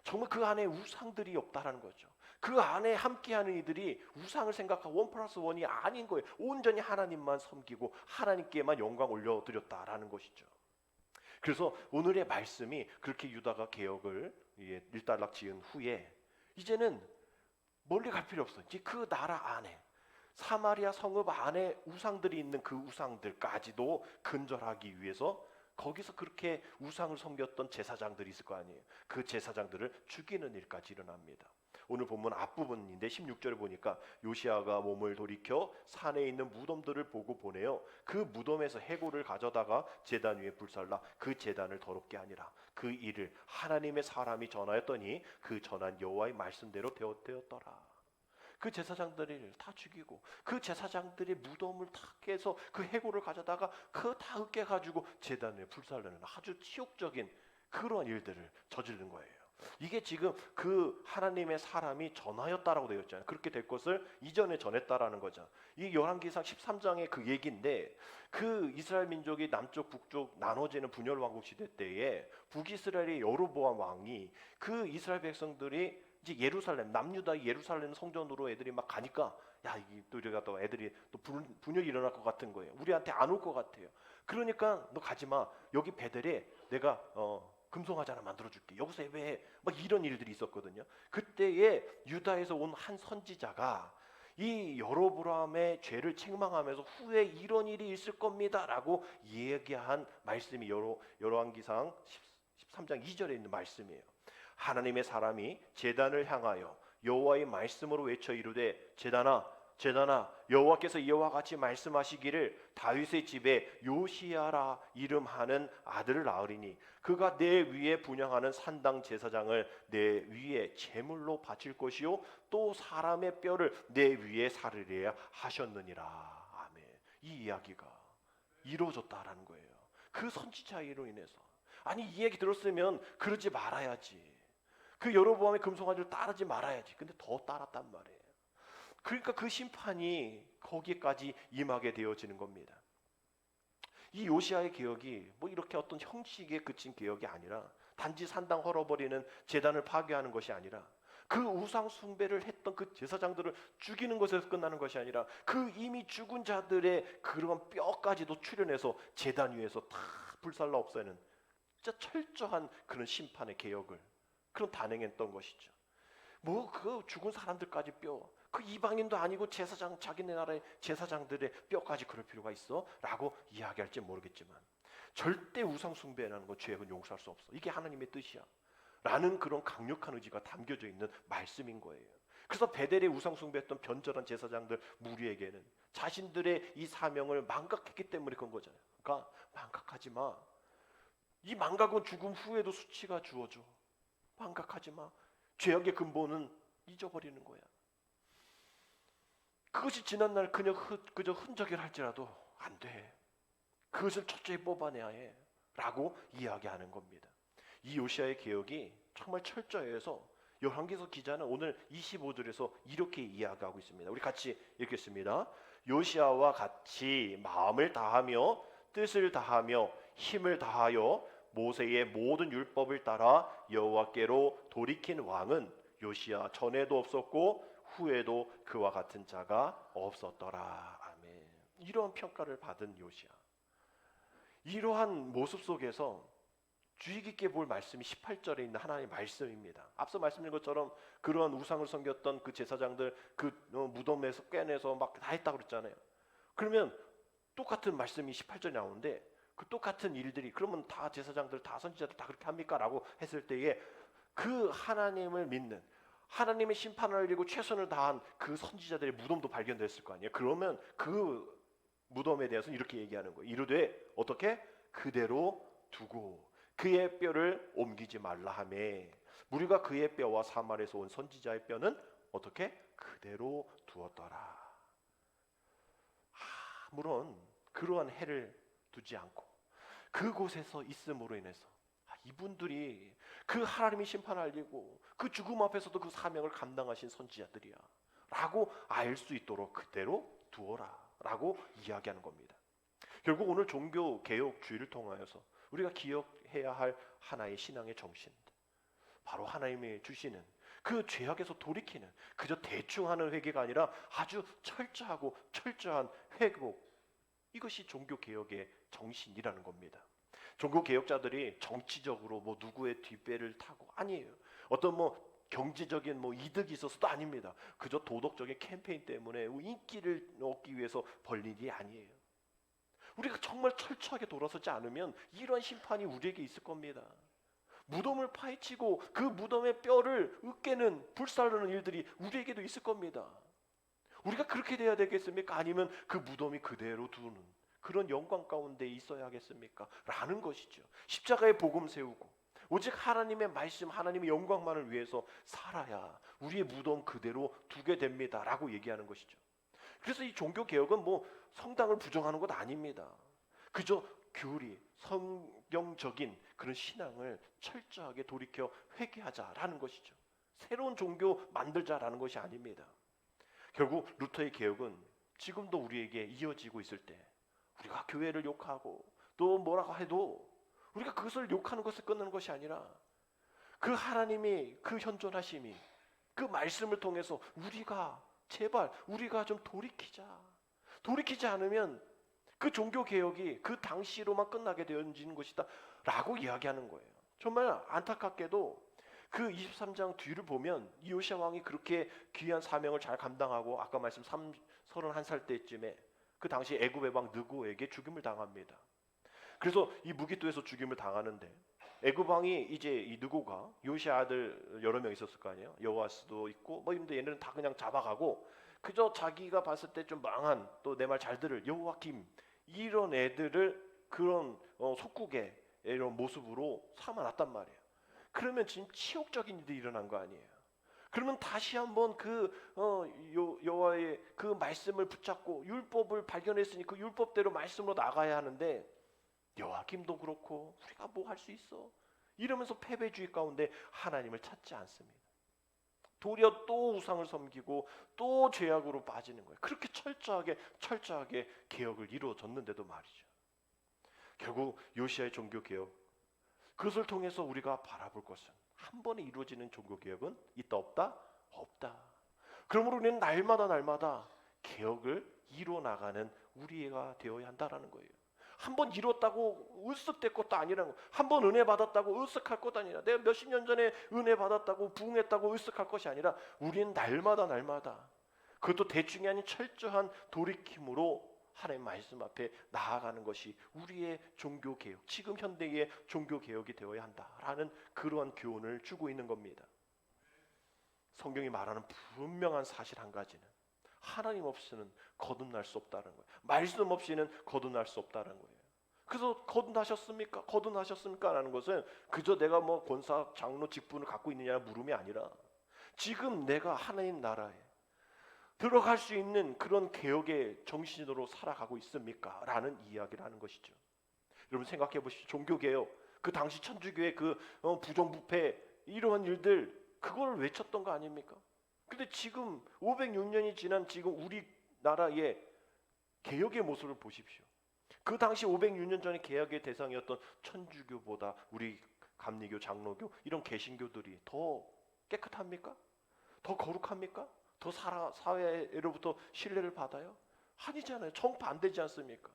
정말 그 안에 우상들이 없다라는 거죠. 그 안에 함께하는 이들이 우상을 생각하고 1+1이 아닌 거예요. 온전히 하나님만 섬기고 하나님께만 영광 올려드렸다라는 것이죠. 그래서 오늘의 말씀이 그렇게 유다가 개혁을 일단락 지은 후에 이제는 멀리 갈 필요 없어. 이제 그 나라 안에 사마리아 성읍 안에 우상들이 있는 그 우상들까지도 근절하기 위해서 거기서 그렇게 우상을 섬겼던 제사장들이 있을 거 아니에요. 그 제사장들을 죽이는 일까지 일어납니다. 오늘 본문 앞부분인데 16절에 보니까 요시아가 몸을 돌이켜 산에 있는 무덤들을 보고 보내어 그 무덤에서 해골을 가져다가 제단 위에 불살라 그 제단을 더럽게 하니라. 그 일을 하나님의 사람이 전하였더니 그 전한 여호와의 말씀대로 되었더라. 그 제사장들을 다 죽이고 그 제사장들의 무덤을 다 깨서 그 해골을 가져다가 그거 다 으깨가지고 제단 위에 불살르는 아주 치욕적인 그런 일들을 저지른 거예요. 이게 지금 그 하나님의 사람이 전하였다라고 되어 있잖아요. 그렇게 될 것을 이전에 전했다라는 거죠. 이 열왕기상 13장의 그 얘기인데, 그 이스라엘 민족이 남쪽 북쪽 나눠지는 분열 왕국 시대 때에 북이스라엘의 여로보암 왕이 그 이스라엘 백성들이 이제 예루살렘, 남유다 예루살렘 성전으로 애들이 막 가니까 이게 또 우리가 또 애들이 또 분열이 일어날 것 같은 거예요. 우리한테 안 올 것 같아요. 그러니까 너 가지 마. 여기 베델에 내가 금송아지 하나 만들어줄게. 여기서 왜 막 이런 일들이 있었거든요. 그때에 유다에서 온 한 선지자가 이 여로보암의 죄를 책망하면서 후에 이런 일이 있을 겁니다라고 얘기한 말씀이 열왕기상 13장 2절에 있는 말씀이에요. 하나님의 사람이 제단을 향하여 여호와의 말씀으로 외쳐 이르되 제단아 여호와께서 이와 같이 말씀하시기를 다윗의 집에 요시야라 이름하는 아들을 낳으리니 그가 내 위에 분향하는 산당 제사장을 내 위에 제물로 바칠 것이요 또 사람의 뼈를 내 위에 사르리라 하셨느니라. 아멘. 이 이야기가 이루어졌다라는 거예요. 그 선지자로 인해서. 아니 이 얘기 들었으면 그러지 말아야지. 그 여로보암의 금송아지를 따르지 말아야지. 근데 더 따랐단 말이에요. 그러니까 그 심판이 거기까지 임하게 되어지는 겁니다. 이 요시아의 개혁이 뭐 이렇게 어떤 형식에 그친 개혁이 아니라 단지 산당 헐어버리는 제단을 파괴하는 것이 아니라 그 우상 숭배를 했던 그 제사장들을 죽이는 것에서 끝나는 것이 아니라 그 이미 죽은 자들의 그런 뼈까지도 출현해서 제단 위에서 다 불살라 없애는 진짜 철저한 그런 심판의 개혁을 그런 단행했던 것이죠. 뭐 그 죽은 사람들까지 뼈, 그 이방인도 아니고 제사장 자기네 나라의 제사장들의 뼈까지 그럴 필요가 있어?라고 이야기할지 모르겠지만 절대 우상 숭배라는 건 죄악은 용서할 수 없어. 이게 하나님의 뜻이야. 라는 그런 강력한 의지가 담겨져 있는 말씀인 거예요. 그래서 베델에 우상 숭배했던 변절한 제사장들 무리에게는 자신들의 이 사명을 망각했기 때문에 그런 거잖아요. 그러니까 망각하지 마. 이 망각은 죽음 후에도 수치가 주어져. 망각하지 마. 죄악의 근본은 잊어버리는 거야. 그것이 지난날 그저 흔적이라 할지라도 안 돼. 그것을 철저히 뽑아내야 해. 라고 이야기하는 겁니다. 이 요시아의 개혁이 정말 철저해서 열왕기서 기자는 오늘 25절에서 이렇게 이야기하고 있습니다. 우리 같이 읽겠습니다. 요시아와 같이 마음을 다하며 뜻을 다하며 힘을 다하여 모세의 모든 율법을 따라 여호와께로 돌이킨 왕은 요시아 전에도 없었고 후에도 그와 같은 자가 없었더라. 아멘. 이러한 평가를 받은 요시야. 이러한 모습 속에서 주의 깊게 볼 말씀이 18절에 있는 하나님의 말씀입니다. 앞서 말씀드린 것처럼 그러한 우상을 섬겼던 그 제사장들 그 무덤에서 꿰내서 막 다 했다고 그랬잖아요. 그러면 똑같은 말씀이 18절에 나오는데 그 똑같은 일들이 그러면 다 제사장들 다 선지자들 다 그렇게 합니까? 라고 했을 때에 그 하나님을 믿는 하나님의 심판을 이루고 최선을 다한 그 선지자들의 무덤도 발견됐을 거 아니에요. 그러면 그 무덤에 대해서는 이렇게 얘기하는 거예요. 이르되 어떻게? 그대로 두고 그의 뼈를 옮기지 말라 하매 우리가 그의 뼈와 사마리아에서 온 선지자의 뼈는 어떻게? 그대로 두었더라. 물론 그러한 해를 두지 않고 그곳에서 있음으로 인해서 이분들이 그 하나님의 심판을 알리고 그 죽음 앞에서도 그 사명을 감당하신 선지자들이야 라고 알 수 있도록 그대로 두어라 라고 이야기하는 겁니다. 결국 오늘 종교개혁 주의를 통하여서 우리가 기억해야 할 하나의 신앙의 정신, 바로 하나님이 주시는 그 죄악에서 돌이키는 그저 대충 하는 회개가 아니라 아주 철저하고 철저한 회복, 이것이 종교개혁의 정신이라는 겁니다. 종교개혁자들이 정치적으로 뭐 누구의 뒷배를 타고 아니에요. 어떤 뭐 경제적인 뭐 이득이 있어서도 아닙니다. 그저 도덕적인 캠페인 때문에 인기를 얻기 위해서 벌린 일이 아니에요. 우리가 정말 철저하게 돌아서지 않으면 이런 심판이 우리에게 있을 겁니다. 무덤을 파헤치고 그 무덤의 뼈를 으깨는 불살르는 일들이 우리에게도 있을 겁니다. 우리가 그렇게 돼야 되겠습니까? 아니면 그 무덤이 그대로 두는 그런 영광 가운데 있어야 하겠습니까? 라는 것이죠. 십자가의 복음 세우고 오직 하나님의 말씀, 하나님의 영광만을 위해서 살아야 우리의 무덤 그대로 두게 됩니다 라고 얘기하는 것이죠. 그래서 이 종교개혁은 뭐 성당을 부정하는 것 아닙니다. 그저 교리, 성경적인 그런 신앙을 철저하게 돌이켜 회개하자라는 것이죠. 새로운 종교 만들자라는 것이 아닙니다. 결국 루터의 개혁은 지금도 우리에게 이어지고 있을 때 우리가 교회를 욕하고 또 뭐라고 해도 우리가 그것을 욕하는 것을 끊는 것이 아니라 그 하나님이 그 현존하심이 그 말씀을 통해서 우리가 제발 우리가 좀 돌이키지 않으면 그 종교개혁이 그 당시로만 끝나게 되어지는 것이다 라고 이야기하는 거예요. 정말 안타깝게도 그 23장 뒤를 보면 요시야 왕이 그렇게 귀한 사명을 잘 감당하고 아까 말씀 31살 때쯤에 그 당시 애굽의 왕 느고에게 죽임을 당합니다. 그래서 이 무기토에서 죽임을 당하는데 애굽 왕이 이제 이 느고가 요시야 아들 여러 명 있었을 거 아니에요. 여호아스도 있고 뭐 이런데 얘네는 다 그냥 잡아가고 그저 자기가 봤을 때 좀 망한 또 내 말 잘 들을 여호와김 이런 애들을 그런 속국의 이런 모습으로 삼아놨단 말이에요. 그러면 지금 치욕적인 일이 일어난 거 아니에요. 그러면 다시 한번 그 여호와의 그 말씀을 붙잡고 율법을 발견했으니 그 율법대로 말씀으로 나가야 하는데 여호와김도 그렇고 우리가 뭐 할 수 있어? 이러면서 패배주의 가운데 하나님을 찾지 않습니다. 도리어 또 우상을 섬기고 또 죄악으로 빠지는 거예요. 그렇게 철저하게 개혁을 이루어졌는데도 말이죠. 결국 요시야의 종교개혁 그것을 통해서 우리가 바라볼 것은 한 번에 이루어지는 종교개혁은 있다 없다? 없다. 그러므로 우리는 날마다 개혁을 이루어 나가는 우리가 되어야 한다라는 거예요. 한 번 이뤘다고 으쓱될 것도 아니라는 거예요. 한 번 은혜 받았다고 으쓱할 것도 아니라 내가 몇십 년 전에 은혜 받았다고 부흥했다고 으쓱할 것이 아니라 우리는 날마다 그것도 대충이 아닌 철저한 돌이킴으로 하나님의 말씀 앞에 나아가는 것이 우리의 종교개혁, 지금 현대의 종교개혁이 되어야 한다라는 그러한 교훈을 주고 있는 겁니다. 성경이 말하는 분명한 사실 한 가지는 하나님 없이는 거듭날 수 없다는 거예요. 말씀 없이는 거듭날 수 없다는 거예요. 그래서 거듭나셨습니까? 라는 것은 그저 내가 뭐 권사, 장로 직분을 갖고 있느냐 물음이 아니라 지금 내가 하나님 나라에 들어갈 수 있는 그런 개혁의 정신으로 살아가고 있습니까? 라는 이야기를 하는 것이죠. 여러분 생각해 보십시오. 종교개혁, 그 당시 천주교의 그 부정부패 이러한 일들 그걸 외쳤던 거 아닙니까? 근데 지금 506년이 지난 지금 우리나라의 개혁의 모습을 보십시오. 그 당시 506년 전에 개혁의 대상이었던 천주교보다 우리 감리교, 장로교 이런 개신교들이 더 깨끗합니까? 더 거룩합니까? 더 사회로부터 신뢰를 받아요? 아니잖아요. 정반대지 않습니까?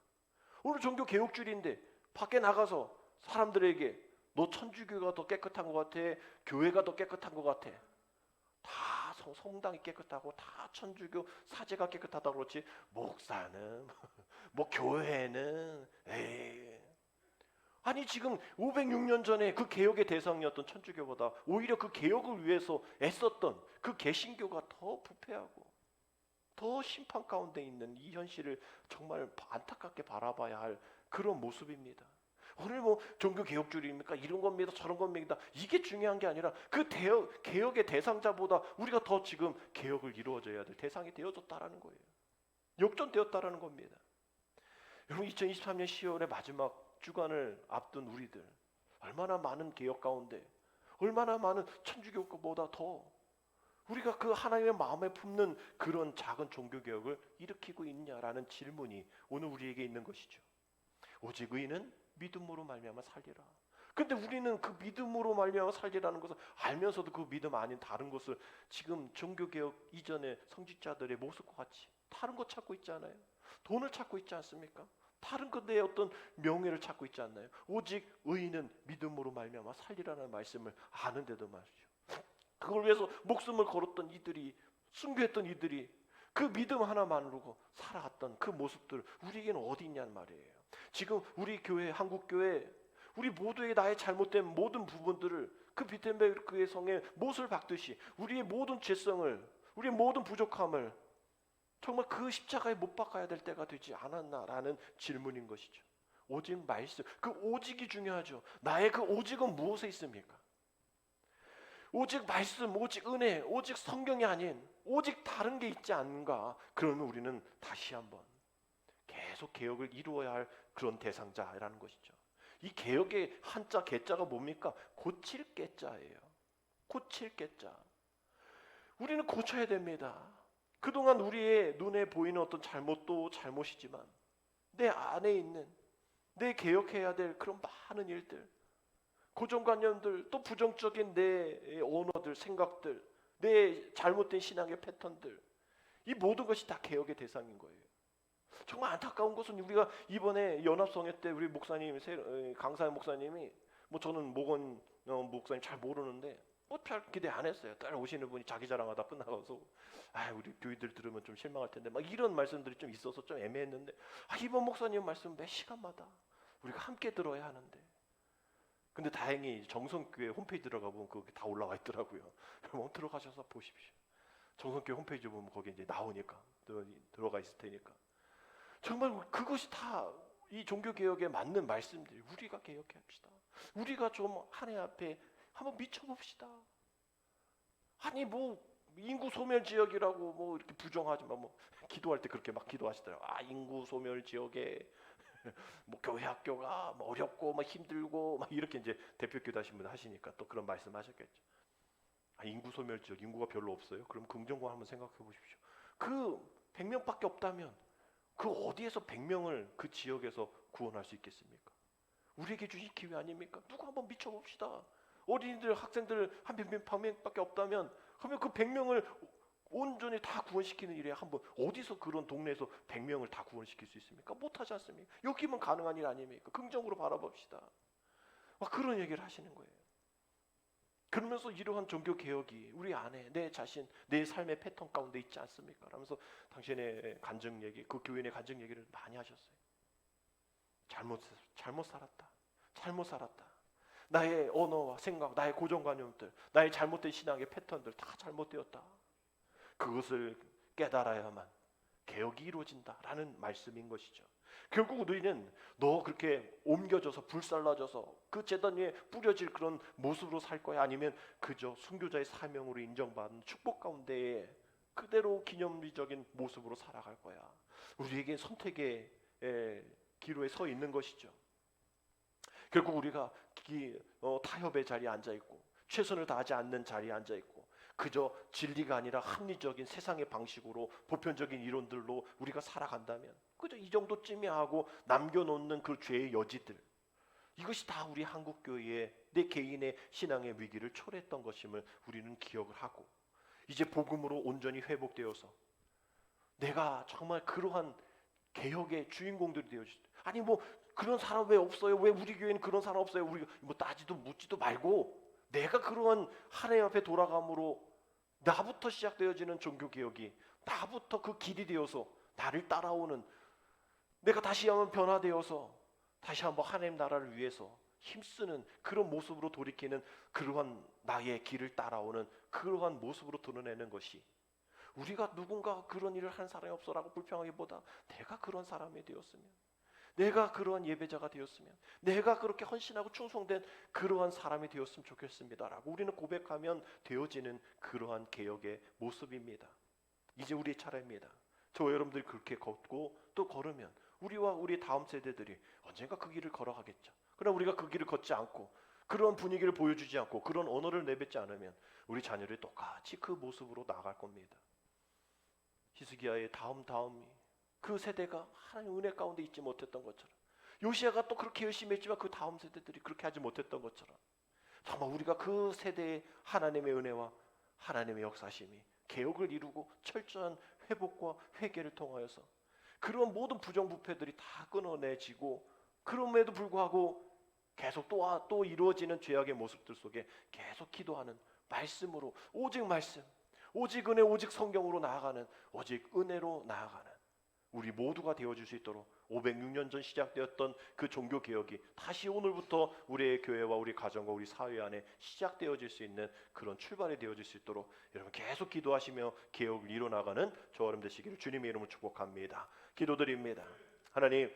오늘 종교 개혁주의인데 밖에 나가서 사람들에게 너 천주교가 더 깨끗한 것 같아, 교회가 더 깨끗한 것 같아. 다 성당이 깨끗하고 다 천주교 사제가 깨끗하다고 그렇지 목사는 뭐 교회는 에이. 아니 지금 506년 전에 그 개혁의 대상이었던 천주교보다 오히려 그 개혁을 위해서 애썼던 그 개신교가 더 부패하고 더 심판 가운데 있는 이 현실을 정말 안타깝게 바라봐야 할 그런 모습입니다. 오늘 뭐 종교 개혁주의입니까? 이런 겁니다. 저런 겁니다. 이게 중요한 게 아니라 그 개혁의 대상자보다 우리가 더 지금 개혁을 이루어져야 될 대상이 되어졌다라는 거예요. 역전되었다라는 겁니다. 여러분 2023년 10월의 마지막 주간을 앞둔 우리들 얼마나 많은 개혁 가운데 얼마나 많은 천주교보다 더 우리가 그 하나님의 마음에 품는 그런 작은 종교개혁을 일으키고 있냐라는 질문이 오늘 우리에게 있는 것이죠. 오직 의인은 믿음으로 말미암아 살리라. 근데 우리는 그 믿음으로 말미암아 살리라는 것을 알면서도 그 믿음 아닌 다른 것을 지금 종교개혁 이전의 성직자들의 모습과 같이 다른 것 찾고 있지 않아요? 돈을 찾고 있지 않습니까? 다른 것에 어떤 명예를 찾고 있지 않나요? 오직 의인은 믿음으로 말미암아 살리라는 말씀을 아는데도 말이죠. 그걸 위해서 목숨을 걸었던 이들이 순교했던 이들이 그 믿음 하나만으로 살아갔던 그 모습들 우리에게는 어디 있냐는 말이에요. 지금 우리 교회 한국교회 우리 모두의 나의 잘못된 모든 부분들을 그 비텐베르크의 성에 못을 박듯이 우리의 모든 죄성을 우리의 모든 부족함을 정말 그 십자가에 못 박아야 될 때가 되지 않았나라는 질문인 것이죠. 오직 말씀, 그 오직이 중요하죠. 나의 그 오직은 무엇에 있습니까? 오직 말씀, 오직 은혜, 오직 성경이 아닌 오직 다른 게 있지 않은가? 그러면 우리는 다시 한번 계속 개혁을 이루어야 할 그런 대상자라는 것이죠. 이 개혁의 한자 개자가 뭡니까? 고칠 개자예요. 고칠 개자. 우리는 고쳐야 됩니다. 그동안 우리의 눈에 보이는 어떤 잘못도 잘못이지만 내 안에 있는 내 개혁해야 될 그런 많은 일들, 고정관념들, 또 부정적인 내 언어들, 생각들, 내 잘못된 신앙의 패턴들, 이 모든 것이 다 개혁의 대상인 거예요. 정말 안타까운 것은 우리가 이번에 연합성회 때 우리 목사님, 강사의 목사님이 뭐 저는 모건 목사님 잘 모르는데 뭐 별 기대 안 했어요. 딸 오시는 분이 자기 자랑하다 끝나가서 우리 교회들 들으면 좀 실망할 텐데 막 이런 말씀들이 좀 있어서 좀 애매했는데 이번 목사님 말씀 매 시간마다 우리가 함께 들어야 하는데 근데 다행히 정성교회 홈페이지 들어가 보면 그게 다 올라와 있더라고요. 여러분 들어가셔서 보십시오. 정성교회 홈페이지 보면 거기 이제 나오니까 들어가 있을 테니까 정말 그것이 다 이 종교개혁에 맞는 말씀들이 우리가 개혁합시다. 우리가 좀 하나님 앞에 한번 미쳐봅시다. 아니 뭐 인구 소멸 지역이라고 뭐 이렇게 부정하지만 뭐 기도할 때 그렇게 막 기도하시더라고요. 인구 소멸 지역에 뭐 교회 학교가 뭐 어렵고 뭐 힘들고 막 이렇게 이제 대표 기도하신 분 하시니까 또 그런 말씀하셨겠죠. 인구 소멸 지역 인구가 별로 없어요. 그럼 긍정과 한번 생각해 보십시오. 그 100명밖에 없다면 그 어디에서 100명을 그 지역에서 구원할 수 있겠습니까? 우리에게 주신 기회 아닙니까? 누구 한번 미쳐봅시다. 어린이들, 학생들 한 100명밖에 없다면 그러면 그 100명을 온전히 다 구원시키는 일에 한번 어디서 그런 동네에서 100명을 다 구원시킬 수 있습니까? 못하지 않습니까? 여기만 가능한 일 아닙니까? 긍정으로 바라봅시다. 그런 얘기를 하시는 거예요. 그러면서 이러한 종교개혁이 우리 안에 내 자신, 내 삶의 패턴 가운데 있지 않습니까? 라면서 당신의 간증 얘기, 그 교인의 간증 얘기를 많이 하셨어요. 잘못 살았다. 잘못 살았다. 나의 언어와 생각, 나의 고정관념들, 나의 잘못된 신앙의 패턴들 다 잘못되었다. 그것을 깨달아야만 개혁이 이루어진다라는 말씀인 것이죠. 결국 우리는 너 그렇게 옮겨져서 불살라져서 그 제단 위에 뿌려질 그런 모습으로 살 거야? 아니면 그저 순교자의 사명으로 인정받은 축복 가운데에 그대로 기념비적인 모습으로 살아갈 거야? 우리에게 선택의 기로에 서 있는 것이죠. 결국 우리가 타협의 자리에 앉아있고 최선을 다하지 않는 자리에 앉아있고 그저 진리가 아니라 합리적인 세상의 방식으로 보편적인 이론들로 우리가 살아간다면 그저 이 정도쯤이야 하고 남겨놓는 그 죄의 여지들, 이것이 다 우리 한국교회의 내 개인의 신앙의 위기를 초래했던 것임을 우리는 기억을 하고 이제 복음으로 온전히 회복되어서 내가 정말 그러한 개혁의 주인공들이 되어 주시죠. 아니 뭐 그런 사람 왜 없어요? 왜 우리 교회는 그런 사람 없어요? 우리 뭐 따지도 묻지도 말고 내가 그러한 하나님 앞에 돌아감으로 나부터 시작되어지는 종교 개혁이 나부터 그 길이 되어서 나를 따라오는 내가 다시 한번 변화되어서 다시 한번 하나님 나라를 위해서 힘쓰는 그런 모습으로 돌이키는 그러한 나의 길을 따라오는 그러한 모습으로 드러내는 것이 우리가 누군가 그런 일을 한 사람이 없어라고 불평하기보다 내가 그런 사람이 되었으면 내가 그러한 예배자가 되었으면 내가 그렇게 헌신하고 충성된 그러한 사람이 되었으면 좋겠습니다라고 우리는 고백하면 되어지는 그러한 개혁의 모습입니다. 이제 우리의 차례입니다. 저와 여러분들이 그렇게 걷고 또 걸으면 우리와 우리 다음 세대들이 언젠가 그 길을 걸어가겠죠. 그러나 우리가 그 길을 걷지 않고 그런 분위기를 보여주지 않고 그런 언어를 내뱉지 않으면 우리 자녀들이 똑같이 그 모습으로 나아갈 겁니다. 히스기야의 다음이 그 세대가 하나님의 은혜 가운데 있지 못했던 것처럼 요시야가 또 그렇게 열심히 했지만 그 다음 세대들이 그렇게 하지 못했던 것처럼 정말 우리가 그 세대의 하나님의 은혜와 하나님의 역사심이 개혁을 이루고 철저한 회복과 회개를 통하여서 그런 모든 부정부패들이 다 끊어내지고 그럼에도 불구하고 계속 또 이루어지는 죄악의 모습들 속에 계속 기도하는 말씀으로 오직 말씀 오직 은혜 오직 성경으로 나아가는 오직 은혜로 나아가는 우리 모두가 되어줄 수 있도록 506년 전 시작되었던 그 종교개혁이 다시 오늘부터 우리의 교회와 우리 가정과 우리 사회 안에 시작되어질 수 있는 그런 출발이 되어질 수 있도록 여러분 계속 기도하시며 개혁을 이뤄나가는 저와 여러분 되시기를 주님의 이름으로 축복합니다. 기도드립니다. 하나님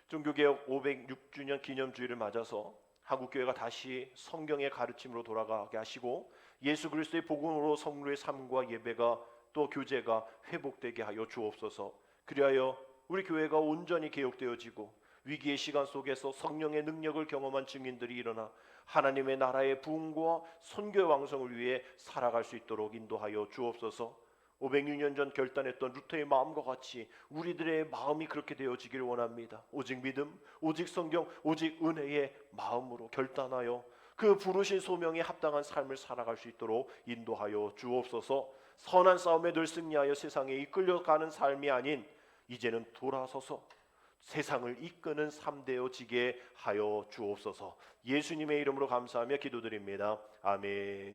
종교개혁 506주년 기념주일을 맞아서 한국교회가 다시 성경의 가르침으로 돌아가게 하시고 예수 그리스도의 복음으로 성도의 삶과 예배가 또 교제가 회복되게 하여 주옵소서. 그리하여 우리 교회가 온전히 개혁되어지고 위기의 시간 속에서 성령의 능력을 경험한 증인들이 일어나 하나님의 나라의 부흥과 선교의 왕성을 위해 살아갈 수 있도록 인도하여 주옵소서. 506년 전 결단했던 루터의 마음과 같이 우리들의 마음이 그렇게 되어지기를 원합니다. 오직 믿음, 오직 성경, 오직 은혜의 마음으로 결단하여 그 부르신 소명에 합당한 삶을 살아갈 수 있도록 인도하여 주옵소서. 선한 싸움에 늘 승리하여 세상에 이끌려가는 삶이 아닌 이제는 돌아서서 세상을 이끄는 삶 되어지게 하여 주옵소서. 예수님의 이름으로 감사하며 기도드립니다. 아멘.